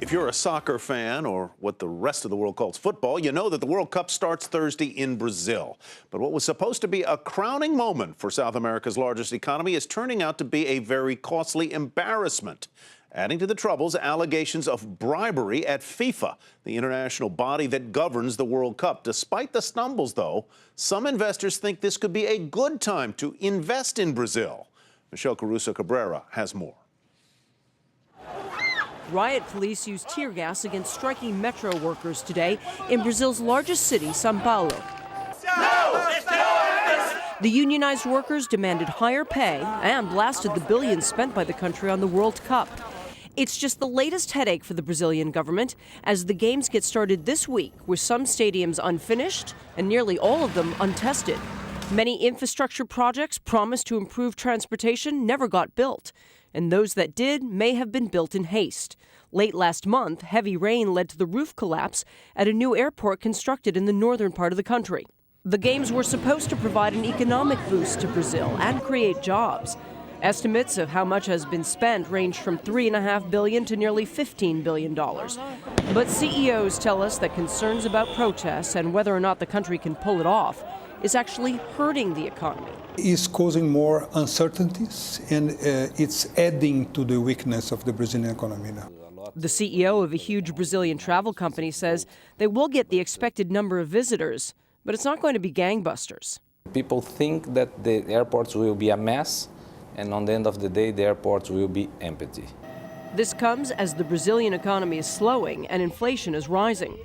If you're a soccer fan, or what the rest of the world calls football, you know that the World Cup starts Thursday in Brazil. But what was supposed to be a crowning moment for South America's largest economy is turning out to be a very costly embarrassment. Adding to the troubles, allegations of bribery at FIFA, the international body that governs the World Cup. Despite the stumbles, though, some investors think this could be a good time to invest in Brazil. Michelle Caruso Cabrera has more. Riot police used tear gas against striking metro workers today in Brazil's largest city, São Paulo. The unionized workers demanded higher pay and blasted the billions spent by the country on the World Cup. It's just the latest headache for the Brazilian government as the games get started this week, with some stadiums unfinished and nearly all of them untested. Many infrastructure projects promised to improve transportation never got built, and those that did may have been built in haste. Late last month, heavy rain led to the roof collapse at a new airport constructed in the northern part of the country. The games were supposed to provide an economic boost to Brazil and create jobs. Estimates of how much has been spent range from $3.5 billion to nearly $15 billion. But CEOs tell us that concerns about protests and whether or not the country can pull it off is actually hurting the economy. It's causing more uncertainties, and it's adding to the weakness of the Brazilian economy now. The CEO of a huge Brazilian travel company says they will get the expected number of visitors, but it's not going to be gangbusters. People think that the airports will be a mess, and on the end of the day, the airports will be empty. This comes as the Brazilian economy is slowing and inflation is rising.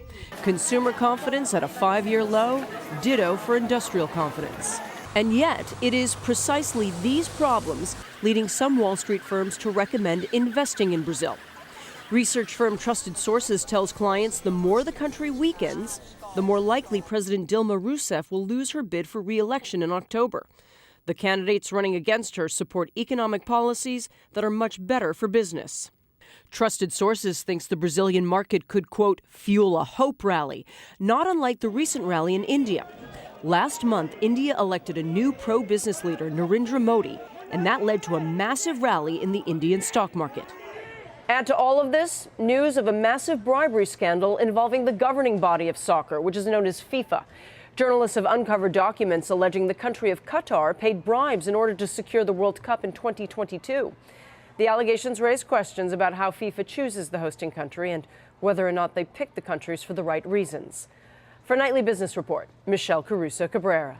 Consumer confidence at a 5-year low, ditto for industrial confidence. And yet, it is precisely these problems leading some Wall Street firms to recommend investing in Brazil. Research firm Trusted Sources tells clients the more the country weakens, the more likely President Dilma Rousseff will lose her bid for re-election in October. The candidates running against her support economic policies that are much better for business. Trusted Sources thinks the Brazilian market could, quote, fuel a hope rally, not unlike the recent rally in India. Last month, India elected a new pro-business leader, Narendra Modi, and that led to a massive rally in the Indian stock market. Add to all of this, news of a massive bribery scandal involving the governing body of soccer, which is known as FIFA. Journalists have uncovered documents alleging the country of Qatar paid bribes in order to secure the World Cup in 2022. The allegations raise questions about how FIFA chooses the hosting country and whether or not they pick the countries for the right reasons. For Nightly Business Report, Michelle Caruso Cabrera.